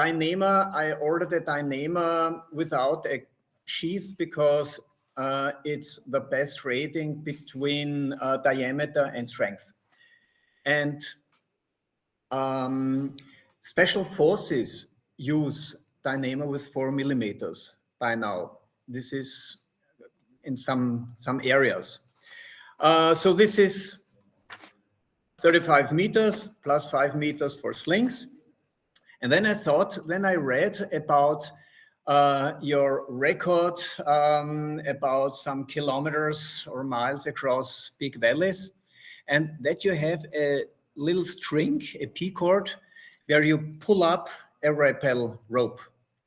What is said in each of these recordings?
Dyneema, I ordered a Dyneema without a sheath because it's the best rating between diameter and strength. And special forces use Dyneema with 4 millimeters by now. This is in some areas. So this is 35 meters plus 5 meters for slings. And then I read about your record about some kilometers or miles across big valleys, and that you have a little string, a P-cord, where you pull up a rappel rope.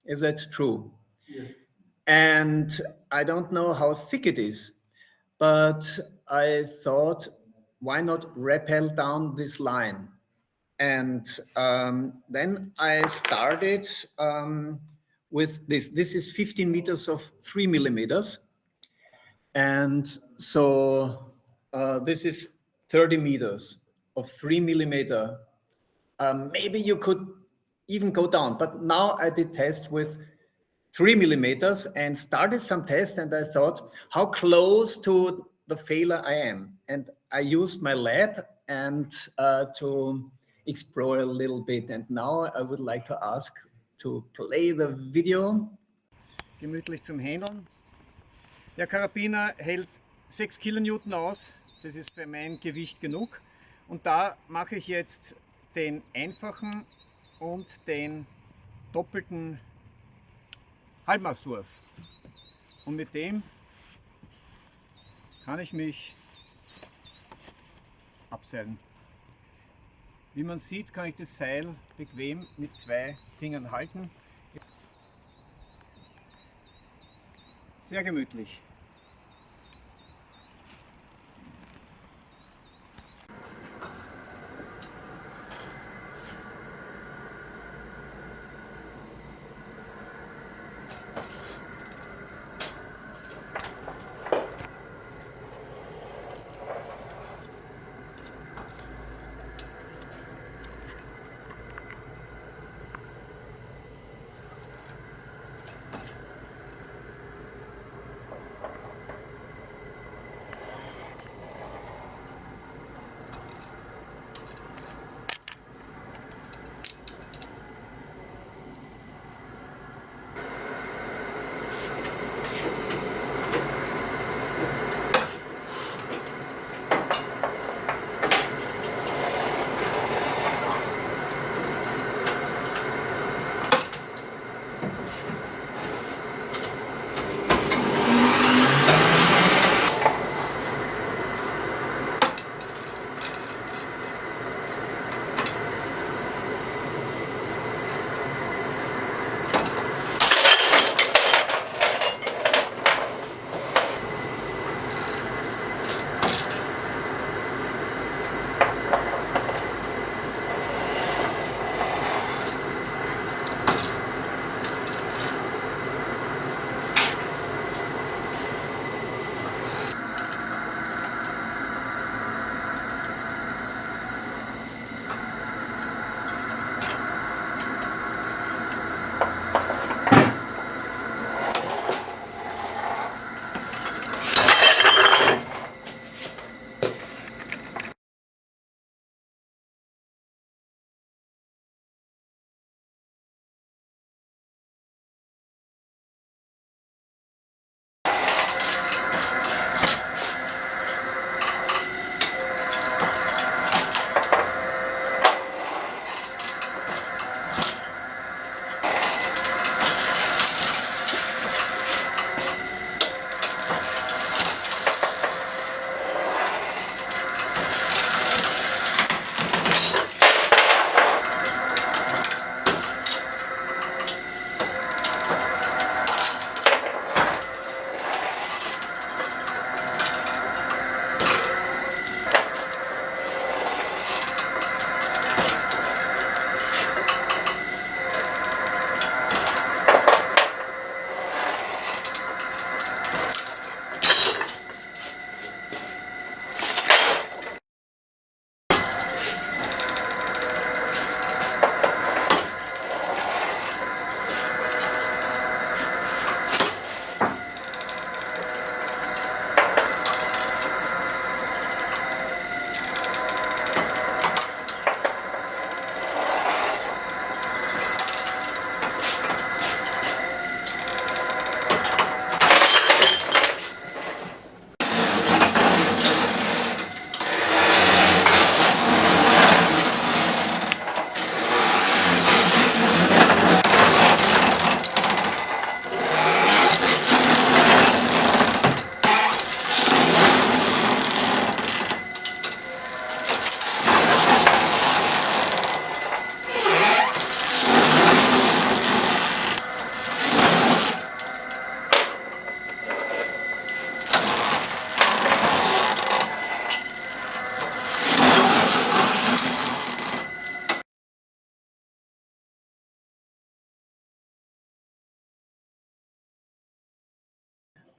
Is that true? Yes. And I don't know how thick it is, but I thought, why not rappel down this line? And then I started with this. This is 15 meters of 3 millimeters. And so this is 30 meters of 3 millimeter. Maybe you could even go down, but now I did test with 3 millimeters and started some tests, and I thought, how close to the failure I am. And I used my lab and to explore a little bit. And now I would like to ask to play the video. Gemütlich zum Handeln. Der Karabiner hält 6 Kilonewton aus. Das ist für mein Gewicht genug. Und da mache ich jetzt den einfachen und den doppelten Halbmastwurf. Und mit dem kann ich mich abseilen. Wie man sieht, kann ich das Seil bequem mit 2 Fingern halten. Sehr gemütlich.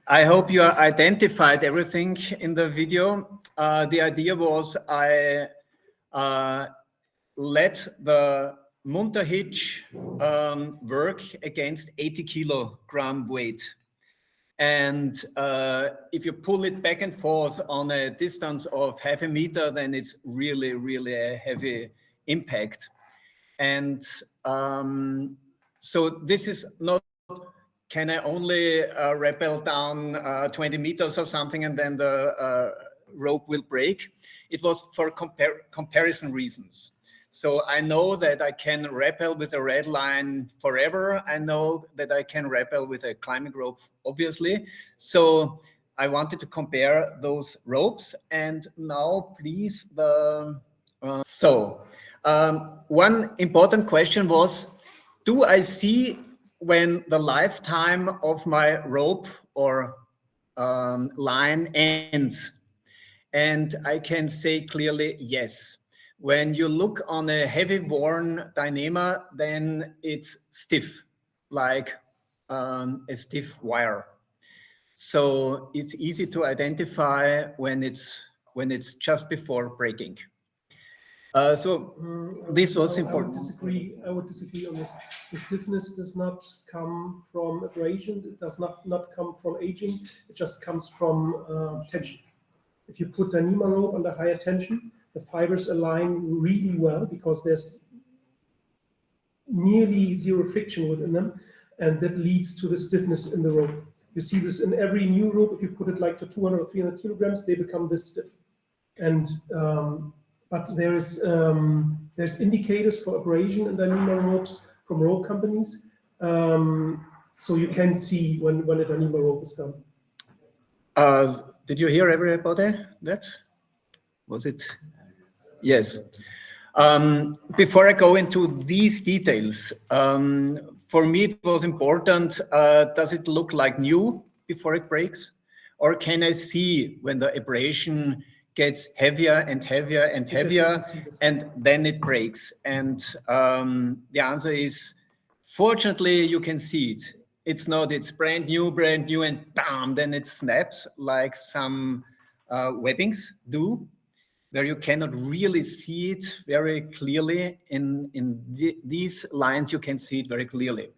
I hope you identified everything in the video. The idea was I let the Munter hitch work against 80 kilogram weight. And if you pull it back and forth on a distance of half a meter, then it's really, really a heavy impact. And so this is not, can I only rappel down 20 meters or something and then the rope will break? It was for comparison reasons. So I know that I can rappel with a red line forever. I know that I can rappel with a climbing rope, obviously. So I wanted to compare those ropes. And now, please, one important question was, do I see when the lifetime of my rope or line ends? And I can say clearly, yes. When you look on a heavy worn Dyneema, then it's stiff, like a stiff wire. So it's easy to identify when it's just before breaking. This was important. I would disagree on this. The stiffness does not come from abrasion. It does not come from aging. It just comes from tension. If you put Dyneema rope under higher tension, the fibers align really well because there's nearly zero friction within them, and that leads to the stiffness in the rope. You see this in every new rope. If you put it like to 200 or 300 kilograms, they become this stiff. And but there's indicators for abrasion in Dyneema ropes from rope companies, so you can see when a Dyneema rope is done. Did you hear everybody? That was it? Yes. Before I go into these details, for me it was important, does it look like new before it breaks? Or can I see when the abrasion gets heavier and heavier and heavier and then it breaks? And the answer is, fortunately, you can see it. It's not, it's brand new, and bam, then it snaps like some webbings do, where you cannot really see it very clearly. In these lines, you can see it very clearly.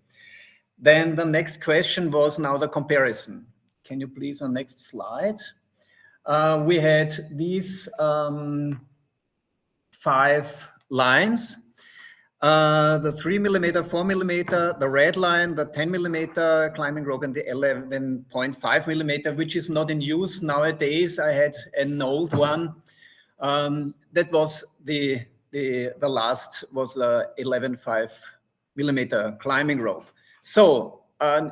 Then the next question was now the comparison. Can you please, on next slide? We had these 5 lines. The 3 millimeter, 4 millimeter, the red line, the 10 millimeter climbing rope, and the 11.5 millimeter, which is not in use nowadays. I had an old one. That was the last was the 11.5 millimeter climbing rope. So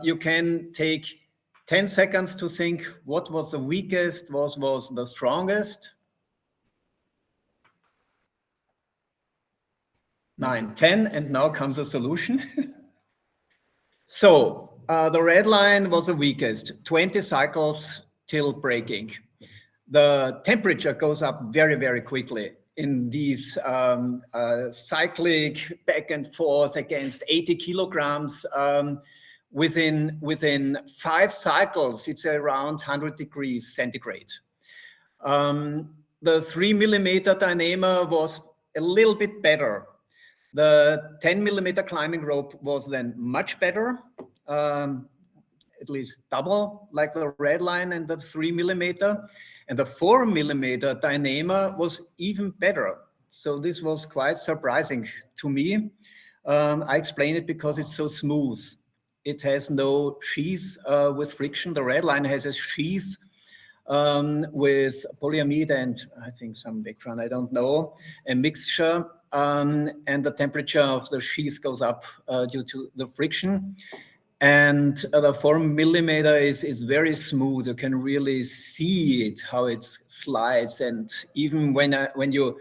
you can take 10 seconds to think what was the weakest, what was the strongest. 9, 10, and now comes a solution. So the red line was the weakest, 20 cycles till breaking. The temperature goes up very, very quickly in these cyclic back and forth against 80 kilograms. Within 5 cycles, it's around 100 degrees centigrade. The 3 millimeter Dyneema was a little bit better. The 10 millimeter climbing rope was then much better, at least double like the red line and the 3 millimeter. And the 4 millimeter Dyneema was even better. So this was quite surprising to me. I explain it because it's so smooth. It has no sheath with friction. The red line has a sheath with polyamide and I think some Vectran, I don't know, a mixture. And the temperature of the sheath goes up due to the friction. And the 4 millimeter is very smooth. You can really see it, how it slides. And even when you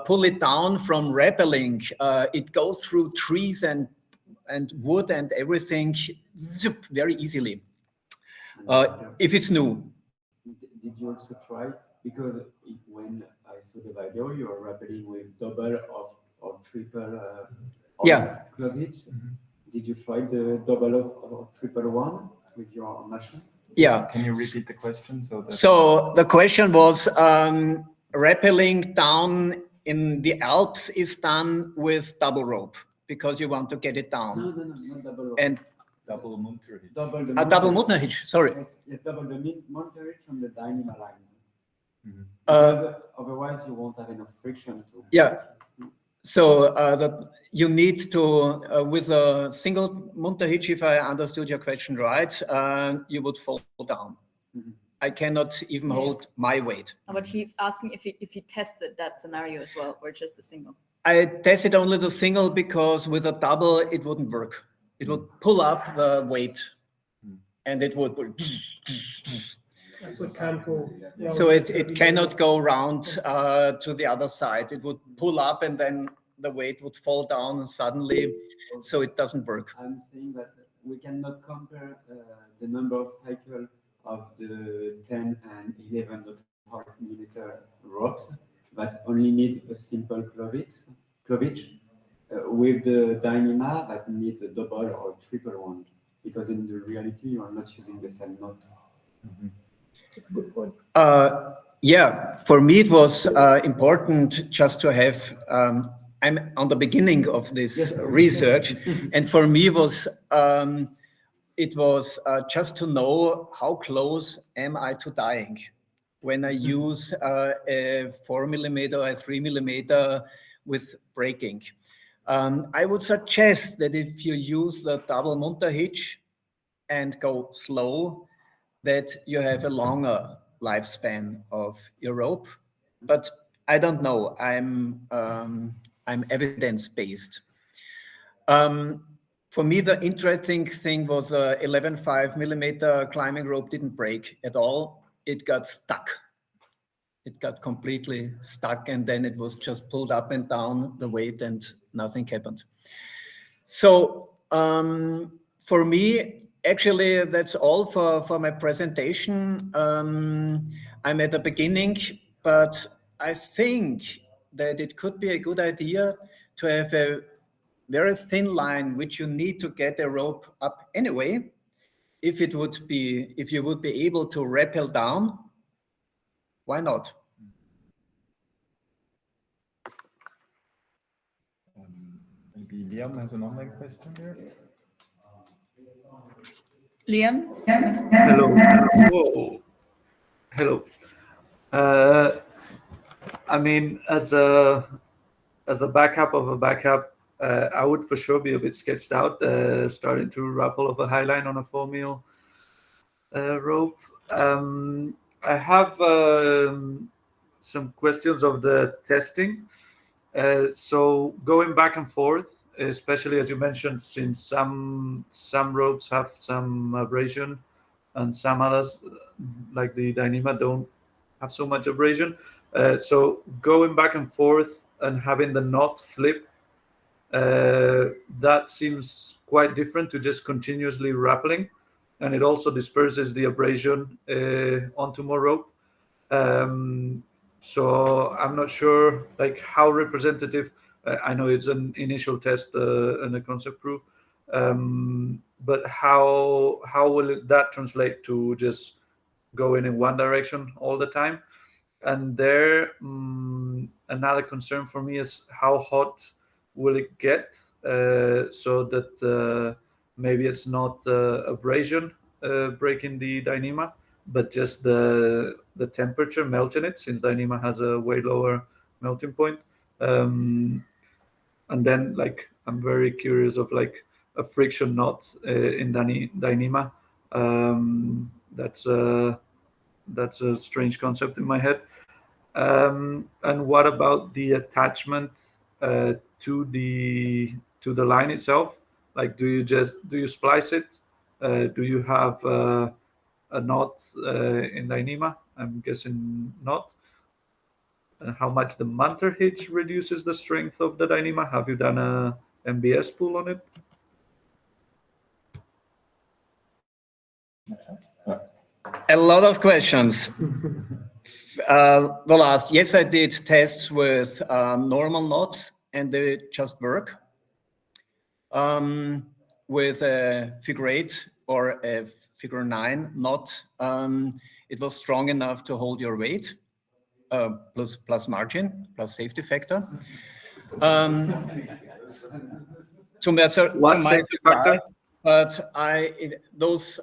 pull it down from rappelling, it goes through trees and wood and everything zip, very easily, if it's new. Did you also try, because when I saw the video, you are rappelling with double or triple club hitch. Did you try the double or triple one with your machine? Yeah. Can you repeat the question? So the question was, rappelling down in the Alps is done with double rope because you want to get it down. No, not double rope. And double munter hitch. Double the double Muttner hitch, sorry. Yes, double the munter hitch from the Dyneema lines. Mhm. Otherwise, you won't have enough friction to. Yeah. So that you need to, with a single Munter hitch, if I understood your question right, you would fall down. Mhm. I cannot even hold my weight. But he's asking if you tested that scenario as well, or just a single. I tested only the single because with a double, it wouldn't work. It would pull up the weight and it would. That's what can't go. So it cannot go round to the other side. It would pull up and then the weight would fall down suddenly. So it doesn't work. I'm saying that we cannot compare the number of cycles of the 10 and 11.5 millimeter ropes, but only need a simple clovage with the Dyneema that needs a double or triple one, because in the reality you are not using the same knot. Mhm. That's a good point. Yeah, for me it was important just to have. I'm on the beginning of this research, and for me it was just to know how close am I to dying when I use a 4 millimeter, a 3 millimeter with braking. I would suggest that if you use the double Munter hitch and go slow, that you have a longer lifespan of your rope. But I don't know. I'm evidence-based. For me, the interesting thing was 11.5 millimeter climbing rope didn't break at all. It got stuck. It got completely stuck, and then it was just pulled up and down the weight, and nothing happened. So for me, actually, that's all for my presentation. I'm at the beginning, but I think that it could be a good idea to have a very thin line, which you need to get a rope up anyway. If you would be able to rappel down, why not? Maybe Liam has an online question here. Liam? Hello. Whoa. Hello. I mean, as a backup of a backup, I would for sure be a bit sketched out, starting to rappel of a high line on a 4 mil rope. I have some questions of the testing. So going back and forth, especially as you mentioned, since some ropes have some abrasion and some others, like the Dyneema, don't have so much abrasion. So going back and forth and having the knot flip, that seems quite different to just continuously rappelling, and it also disperses the abrasion onto more rope. So I'm not sure like how representative. I know it's an initial test and a concept proof, but how will that translate to just going in one direction all the time? And there, another concern for me is how hot will it get, so that maybe it's not abrasion breaking the Dyneema, but just the temperature melting it, since Dyneema has a way lower melting point. And then, like, I'm very curious of like a friction knot in Dyneema. That's a strange concept in my head. And what about the attachment to the line itself? Like, do you splice it? Do you have a knot in Dyneema? I'm guessing not. And how much the Munter hitch reduces the strength of the Dyneema? Have you done a MBS pull on it? A lot of questions. The last, yes, I did tests with normal knots, and they just work. With a figure 8 or a figure 9, not it was strong enough to hold your weight, plus margin, plus safety factor. To my safety factor? surprise, but those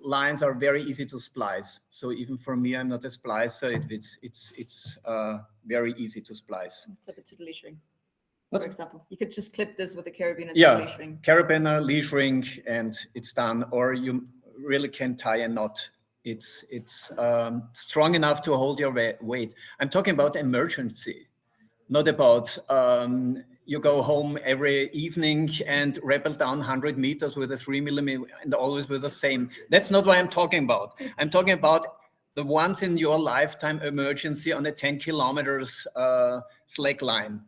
lines are very easy to splice. So even for me, I'm not a splicer. It's very easy to splice. Clip it to the leash ring, What? for example. You could just clip this with a carabiner to the Yeah, leash ring. carabiner, leash ring, and it's done. Or you really can tie a knot. It's strong enough to hold your weight. I'm talking about emergency, not about you go home every evening and rappel down 100 meters with a 3 millimeter and always with the same. That's not what I'm talking about. I'm talking about the once in your lifetime emergency on a 10 kilometers slack line.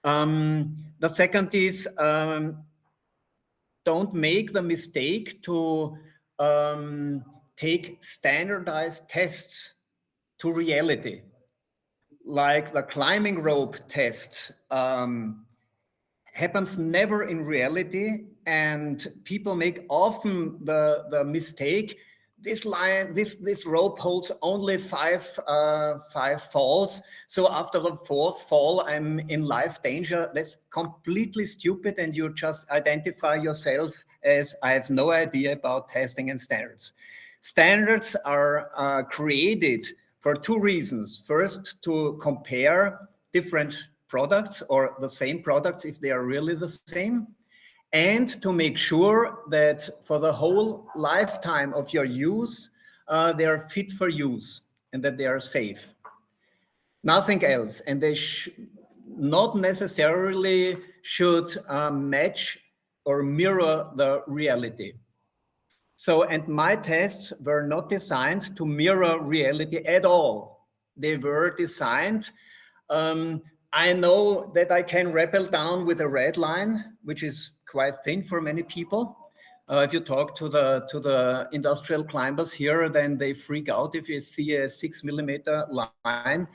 The second is don't make the mistake to take standardized tests to reality. Like the climbing rope test happens never in reality, and people make often the mistake. This rope holds only five falls. So after the 4th fall, I'm in life danger. That's completely stupid, and you just identify yourself as I have no idea about testing and standards. Standards are created for 2 reasons. First, to compare different products or the same products if they are really the same, and to make sure that for the whole lifetime of your use, they are fit for use and that they are safe. Nothing else. And they not necessarily should match or mirror the reality. So, and my tests were not designed to mirror reality at all. They were designed, I know that I can rappel down with a red line, which is quite thin for many people. If you talk to the industrial climbers here, then they freak out if you see a 6 millimeter line.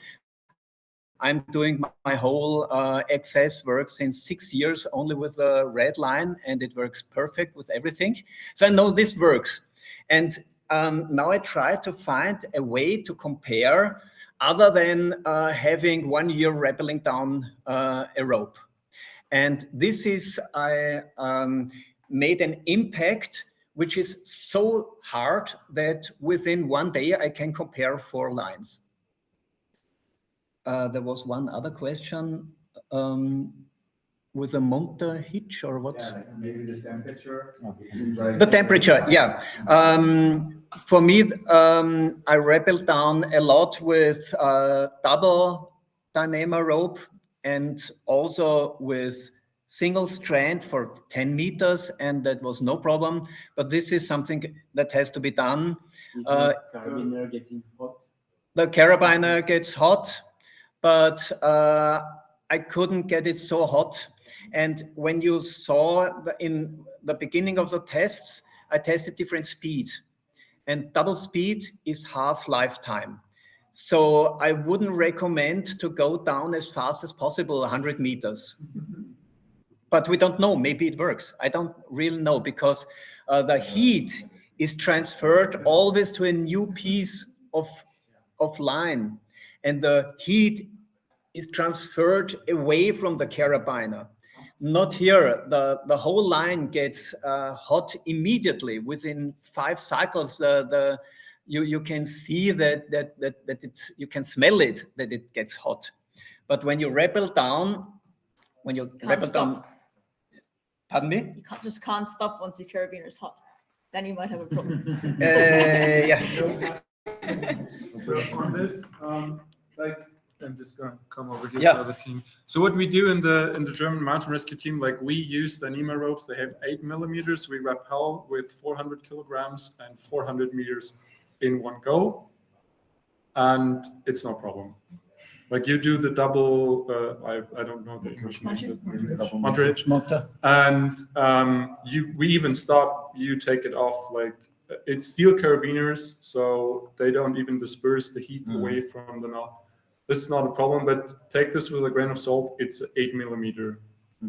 I'm doing my whole access work since 6 years only with a red line, and it works perfect with everything. So I know this works. And now I try to find a way to compare other than having 1 year rappelling down a rope. And this is, I made an impact which is so hard that within 1 day I can compare 4 lines. There was one other question with a motor hitch or what? Yeah, maybe the temperature. The temperature, yeah. For me, I rappelled down a lot with double Dyneema rope and also with single strand for 10 meters, and that was no problem. But this is something that has to be done. Is the carabiner getting hot? The carabiner gets hot, but I couldn't get it so hot. And when you saw in the beginning of the tests, I tested different speed, and double speed is half lifetime. So I wouldn't recommend to go down as fast as possible, 100 meters. But we don't know, maybe it works. I don't really know, because the heat is transferred always to a new piece of line, and the heat is transferred away from the carabiner. Not here. The whole line gets hot immediately within 5 cycles. You can see that you can smell it, that it gets hot. But when you rappel down, pardon me? You can't stop once your carabiner is hot. Then you might have a problem. Yeah. So on this, like, I'm just going to come over here Yeah. to the team. So what we do in the German mountain rescue team, like we use Dyneema ropes. They have 8 millimeters. We rappel with 400 kilograms and 400 meters in one go, and it's no problem. Like you do the double, I don't know the English name. Motor. And we even stop. You take it off. Like it's steel carabiners, so they don't even disperse the heat away from the knot. This is not a problem, but take this with a grain of salt. It's 8 millimeter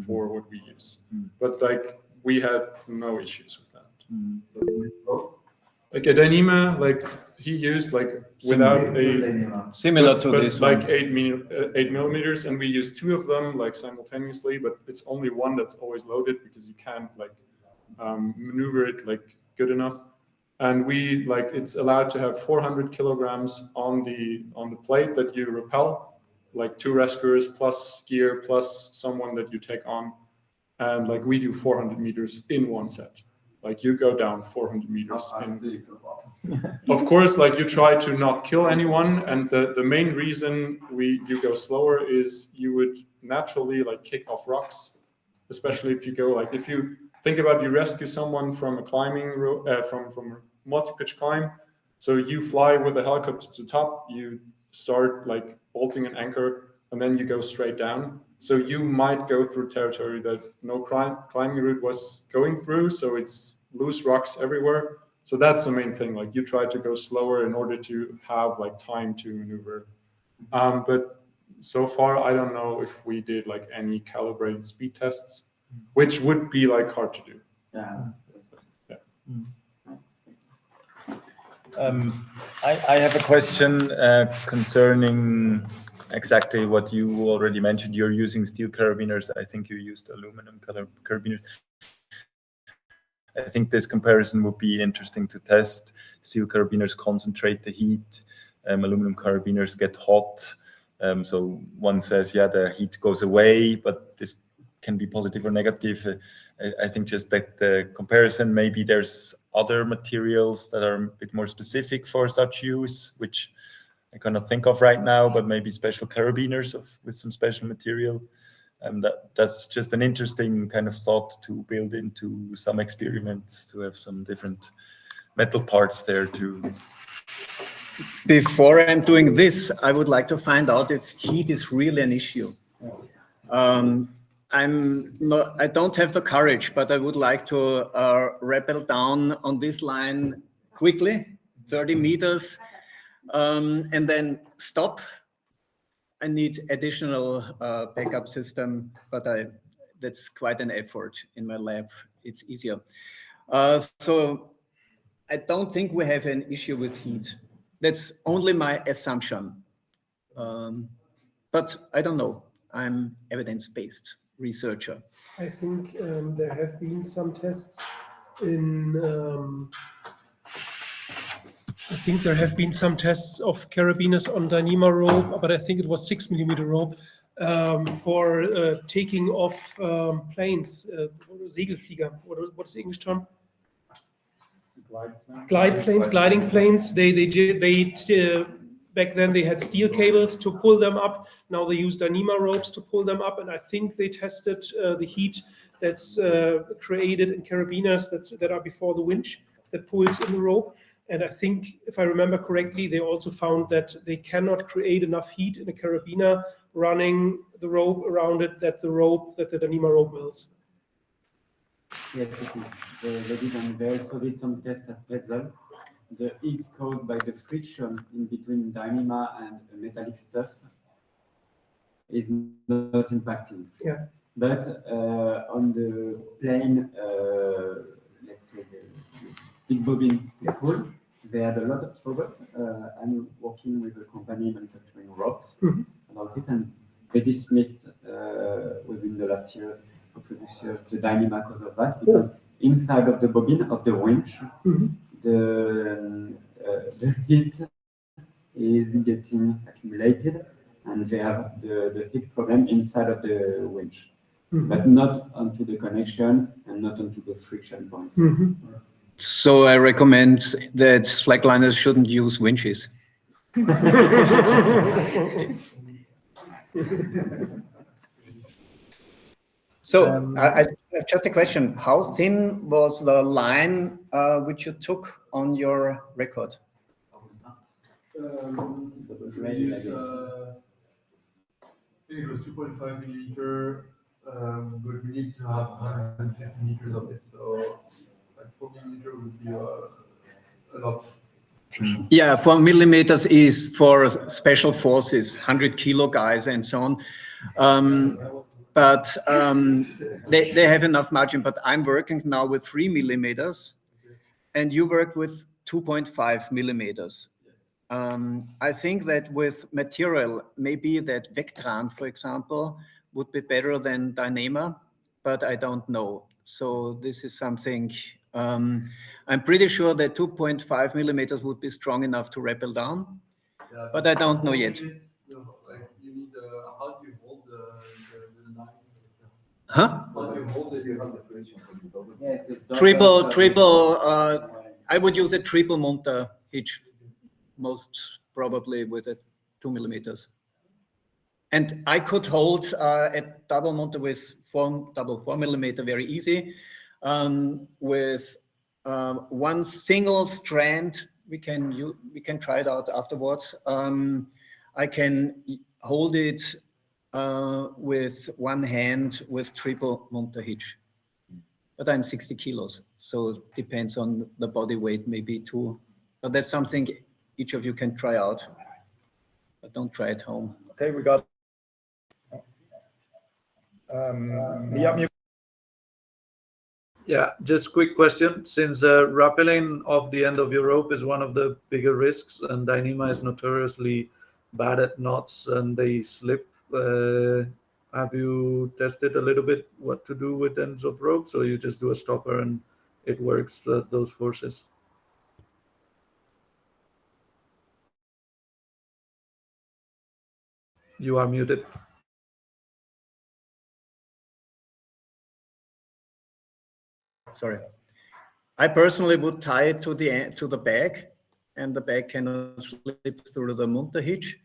for what we use. But like we had no issues with that. Like a Dyneema, like he used like without Similar to but this like one. 8 millimeters, and we use 2 of them like simultaneously, but it's only one that's always loaded because you can't like maneuver it like good enough. And we like it's allowed to have 400 kilograms on the plate that you rappel, like 2 rescuers plus gear plus someone that you take on, and like we do 400 meters in one set. Like you go down 400 meters. Of course, like you try to not kill anyone, and the main reason you go slower is you would naturally like kick off rocks, especially if you go like if you think about you rescue someone from a climbing from a multi-pitch climb, so you fly with a helicopter to the top, you start like bolting an anchor, and then you go straight down. So you might go through territory that no climbing route was going through, so it's loose rocks everywhere. So that's the main thing. Like you try to go slower in order to have like time to maneuver. But so far, I don't know if we did like any calibrated speed tests, which would be like hard to do. I have a question concerning exactly what you already mentioned. You're using steel carabiners. I think you used aluminum carabiners. I think this comparison would be interesting to test. Steel carabiners concentrate the heat. Aluminum carabiners get hot. So one says, yeah, the heat goes away, but this can be positive or negative. I think just that the comparison, maybe there's other materials that are a bit more specific for such use, which I cannot think of right now, but maybe special carabiners with some special material. And that's just an interesting kind of thought to build into some experiments, to have some different metal parts there too. Before I'm doing this, I would like to find out if heat is really an issue. I don't have the courage, but I would like to rappel down on this line quickly, 30 meters, and then stop. I need additional backup system, but that's quite an effort in my lab. It's easier. So I don't think we have an issue with heat. That's only my assumption. But I don't know. I'm evidence-based researcher. I think there have been some tests in. I think there have been some tests of carabiners on Dyneema rope, but I think it was 6 millimeter rope for taking off planes, Segelflieger. What's the English term? Gliding planes. They back then they had steel cables to pull them up. Now they use Dyneema ropes to pull them up, and I think they tested the heat that's created in carabiners that are before the winch that pulls in the rope. And I think, if I remember correctly, they also found that they cannot create enough heat in a carabiner running the rope around it that the Dyneema rope melts. Yes, they did, and they also did some tests at Pretzel. The heat caused by the friction in between Dyneema and metallic stuff is not impacting. Yeah. But on the plain, let's say the big bobbin pull, they had a lot of trouble. I'm working with a company manufacturing ropes about it, and they dismissed within the last years, or previous years, the Dyneema because of that, because inside of the bobbin of the winch, the heat is getting accumulated, and they have the heat problem inside of the winch, but not onto the connection and not onto the friction points. So I recommend that slackliners shouldn't use winches. So I have just a question. How thin was the line which you took on your record? It was 2.5 millimeter, but we need to have 150 meters of it. So like 4 millimeter would be a lot. Yeah, 4 millimeters is for special forces, 100 kilo guys and so on. But they have enough margin, but I'm working now with 3 millimeters. and you worked with 2.5 millimeters. I think that with material, maybe that Vectran, for example, would be better than Dyneema, but I don't know. So this is something, I'm pretty sure that 2.5 millimeters would be strong enough to rappel down, Yeah, but I don't know yet. Like you need how do you hold the line? Huh? How do you hold it? You have the Yeah, it's a Triple, I would use a triple Munter hitch, most probably with a 2 millimeters. And I could hold a double Munter with double 4 millimeter very easy. With one single strand, we can try it out afterwards. I can hold it with one hand with triple Munter hitch. But I'm 60 kilos, so it depends on the body weight, maybe too. But that's something each of you can try out, but don't try at home. Okay, we got. Yeah, just quick question. Since rappelling off the end of your rope is one of the bigger risks, and Dyneema is notoriously bad at knots and they slip, have you tested a little bit what to do with ends of ropes, or you just do a stopper and it works those forces? You are muted. Sorry. I personally would tie it to the bag, and the bag cannot slip through the Munter hitch.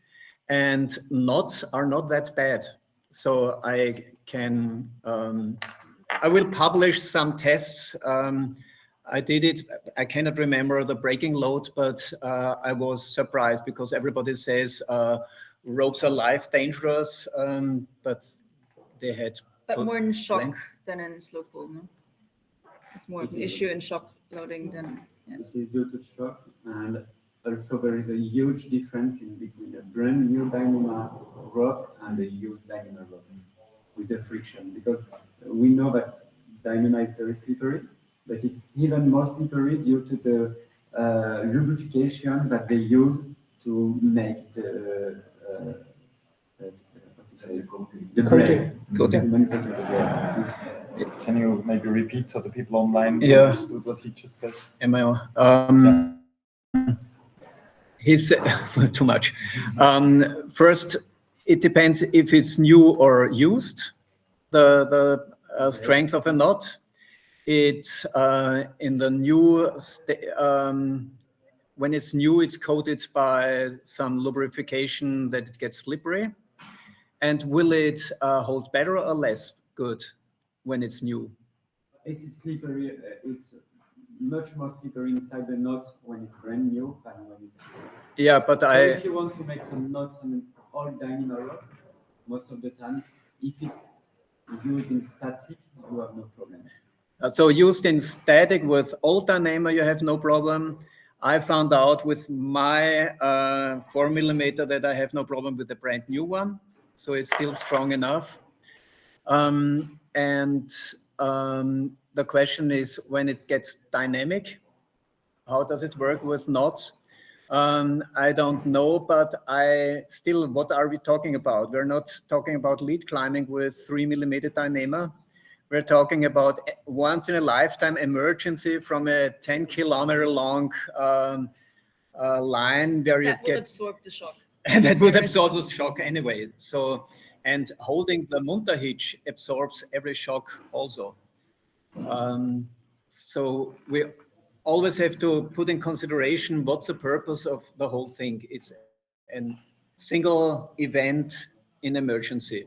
And knots are not that bad. So I can, I will publish some tests. I did it, I cannot remember the breaking load, but I was surprised because everybody says ropes are life dangerous, but they had. But more in shock length. than in slow pull, no? It's more of an issue in shock loading than, yes. This is due to shock, and also there is a huge difference in between a brand new Dyneema rope and a used Dyneema rope with the friction, because we know that Dyneema is very slippery, but it's even more slippery due to the lubrication that they use to make the Coating. the manufacture of the blade. Can you maybe repeat so the people online Yeah. understood what he just said? Am I? He said too much. First, it depends if it's new or used. The strength of a knot. It in the new when it's new, it's coated by some lubrication that it gets slippery. And will it hold better or less good when it's new? It's slippery. It's much more slippery inside the knots when it's brand new than when it's. Yeah, but So if you want to make some knots on an old Dyneema rope, most of the time, if it's used in static, you have no problem. So used in static with old Dyneema, you have no problem. I found out with my 4 millimeter that I have no problem with the brand new one. So it's still strong enough. The question is when it gets dynamic, how does it work with knots? I don't know, but what are we talking about? We're not talking about lead climbing with 3 millimeter Dyneema. We're talking about once in a lifetime emergency from a 10-kilometer long line where you That will absorb the shock. and that would absorb the shock anyway. So, and holding the Munter hitch absorbs every shock also. So we always have to put in consideration what's the purpose of the whole thing. It's a single event in emergency.